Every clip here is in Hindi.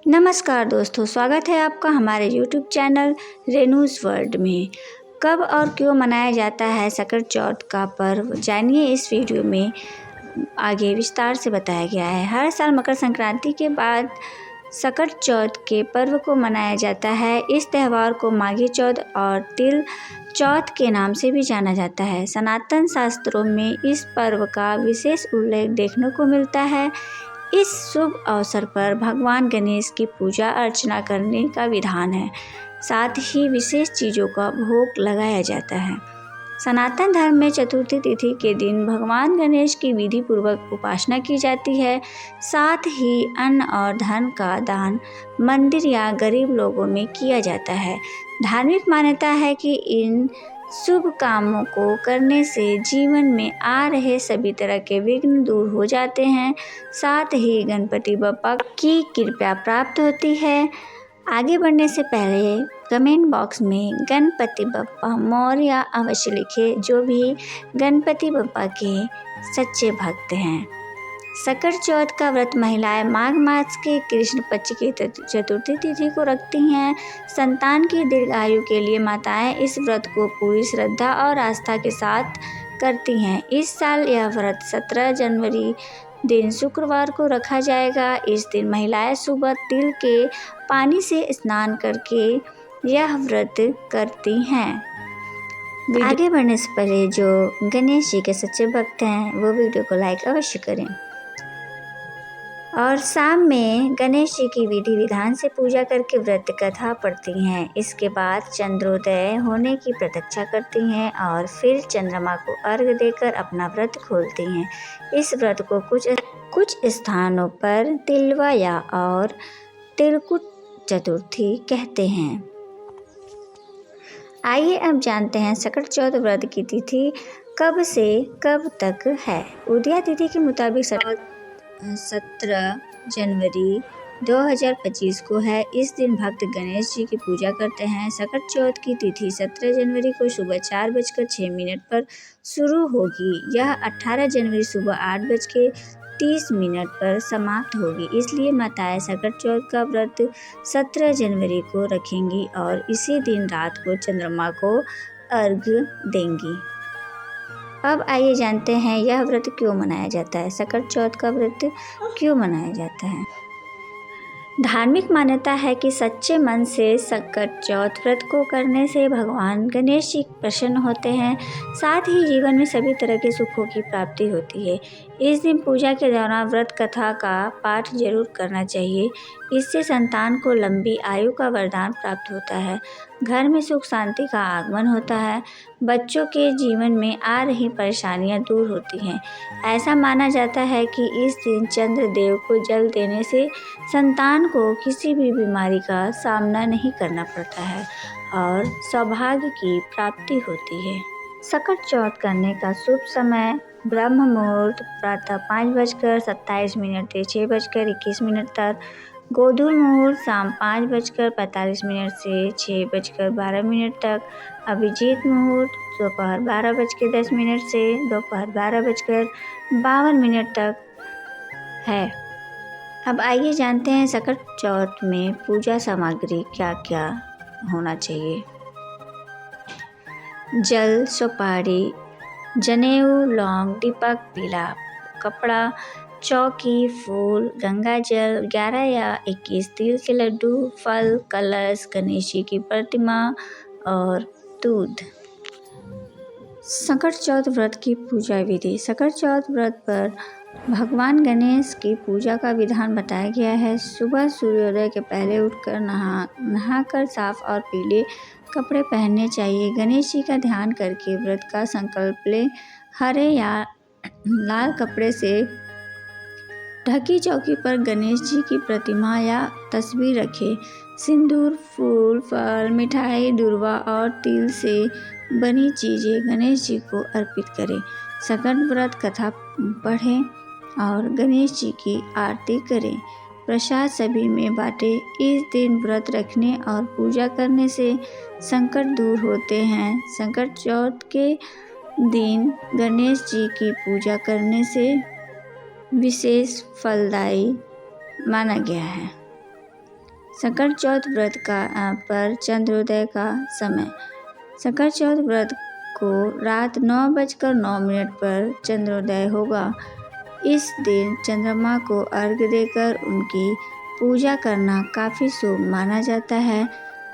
नमस्कार दोस्तों, स्वागत है आपका हमारे YouTube चैनल रेनूज़ वर्ल्ड में। कब और क्यों मनाया जाता है सकट चौथ का पर्व, जानिए इस वीडियो में। आगे विस्तार से बताया गया है। हर साल मकर संक्रांति के बाद सकट चौथ के पर्व को मनाया जाता है। इस त्यौहार को माघी चौथ और तिल चौथ के नाम से भी जाना जाता है। सनातन शास्त्रों में इस पर्व का विशेष उल्लेख देखने को मिलता है। इस शुभ अवसर पर भगवान गणेश की पूजा अर्चना करने का विधान है, साथ ही विशेष चीज़ों का भोग लगाया जाता है। सनातन धर्म में चतुर्थी तिथि के दिन भगवान गणेश की विधि पूर्वक उपासना की जाती है। साथ ही अन्न और धन का दान मंदिर या गरीब लोगों में किया जाता है। धार्मिक मान्यता है कि इन शुभ कामों को करने से जीवन में आ रहे सभी तरह के विघ्न दूर हो जाते हैं। साथ ही गणपति बप्पा की कृपा प्राप्त होती है। आगे बढ़ने से पहले कमेंट बॉक्स में गणपति बप्पा मौर्य अवश्य लिखें, जो भी गणपति बप्पा के सच्चे भक्त हैं। सकट चौथ का व्रत महिलाएं माघ मास के कृष्ण पक्ष की चतुर्थी तिथि को रखती हैं। संतान की दीर्घायु के लिए माताएं इस व्रत को पूरी श्रद्धा और आस्था के साथ करती हैं। इस साल यह व्रत 17 जनवरी दिन शुक्रवार को रखा जाएगा। इस दिन महिलाएं सुबह तिल के पानी से स्नान करके यह व्रत करती हैं। आगे बढ़ने से पहले जो गणेश जी के सच्चे भक्त हैं वो वीडियो को लाइक अवश्य करें और शाम में गणेश जी की विधि विधान से पूजा करके व्रत कथा पढ़ती हैं। इसके बाद चंद्रोदय होने की प्रतीक्षा करती हैं और फिर चंद्रमा को अर्घ्य देकर अपना व्रत खोलती हैं। इस व्रत को कुछ स्थानों पर तिलवा या और तिलकुट चतुर्थी कहते हैं। आइए अब जानते हैं सकट चौथ व्रत की तिथि कब से कब तक है। उदया तिथि के मुताबिक 17 जनवरी 2025 को है। इस दिन भक्त गणेश जी की पूजा करते हैं। सकट चौथ की तिथि 17 जनवरी को सुबह 4:06 पर शुरू होगी। यह 18 जनवरी सुबह 8:30 पर समाप्त होगी। इसलिए माताएं सकट चौथ का व्रत 17 जनवरी को रखेंगी और इसी दिन रात को चंद्रमा को अर्घ्य देंगी। अब आइए जानते हैं यह व्रत क्यों मनाया जाता है। सकट चौथ का व्रत क्यों मनाया जाता है। धार्मिक मान्यता है कि सच्चे मन से सकट चौथ व्रत को करने से भगवान गणेश जी प्रसन्न होते हैं। साथ ही जीवन में सभी तरह के सुखों की प्राप्ति होती है। इस दिन पूजा के दौरान व्रत कथा का पाठ जरूर करना चाहिए। इससे संतान को लंबी आयु का वरदान प्राप्त होता है। घर में सुख शांति का आगमन होता है। बच्चों के जीवन में आ रही परेशानियां दूर होती हैं। ऐसा माना जाता है कि इस दिन चंद्र देव को जल देने से संतान को किसी भी बीमारी का सामना नहीं करना पड़ता है और सौभाग्य की प्राप्ति होती है। सकट चौथ करने का शुभ समय ब्रह्म मुहूर्त प्रातः 5:27 से 6:21 तक, गोधूल मुहूर्त शाम 5:45 से 6:12 तक, अभिजीत मुहूर्त दोपहर 12:10 से दोपहर 12:52 तक है। अब आइए जानते हैं सकट चौथ में पूजा सामग्री क्या क्या होना चाहिए। जल, सुपारी, जनेऊ, लौंग, दीपक, पीला कपड़ा, चौकी, फूल, गंगा जल, 11 या 21 तिल के लड्डू, फल, कलश, गणेश जी की प्रतिमा और दूध। सकट चौथ व्रत की पूजा विधि। सकट चौथ व्रत पर भगवान गणेश की पूजा का विधान बताया गया है। सुबह सूर्योदय के पहले उठकर नहाकर साफ और पीले कपड़े पहनने चाहिए। गणेश जी का ध्यान करके व्रत का संकल्प लें। हरे या लाल कपड़े से ढकी चौकी पर गणेश जी की प्रतिमा या तस्वीर रखें। सिंदूर, फूल, फल, मिठाई, दूर्वा और तिल से बनी चीज़ें गणेश जी को अर्पित करें। सकट व्रत कथा पढ़ें और गणेश जी की आरती करें। प्रसाद सभी में बांटें। इस दिन व्रत रखने और पूजा करने से संकट दूर होते हैं। सकट चौथ के दिन गणेश जी की पूजा करने से विशेष फलदायी माना गया है। सकट चौथ व्रत पर चंद्रोदय का समय। सकट चौथ व्रत को रात 9:09 पर चंद्रोदय होगा। इस दिन चंद्रमा को अर्घ्य देकर उनकी पूजा करना काफ़ी शुभ माना जाता है।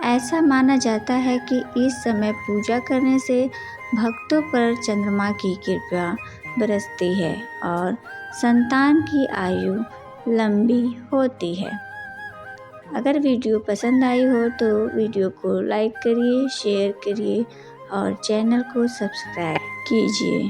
ऐसा माना जाता है कि इस समय पूजा करने से भक्तों पर चंद्रमा की कृपा बरसती है और संतान की आयु लंबी होती है। अगर वीडियो पसंद आई हो तो वीडियो को लाइक करिए, शेयर करिए और चैनल को सब्सक्राइब कीजिए।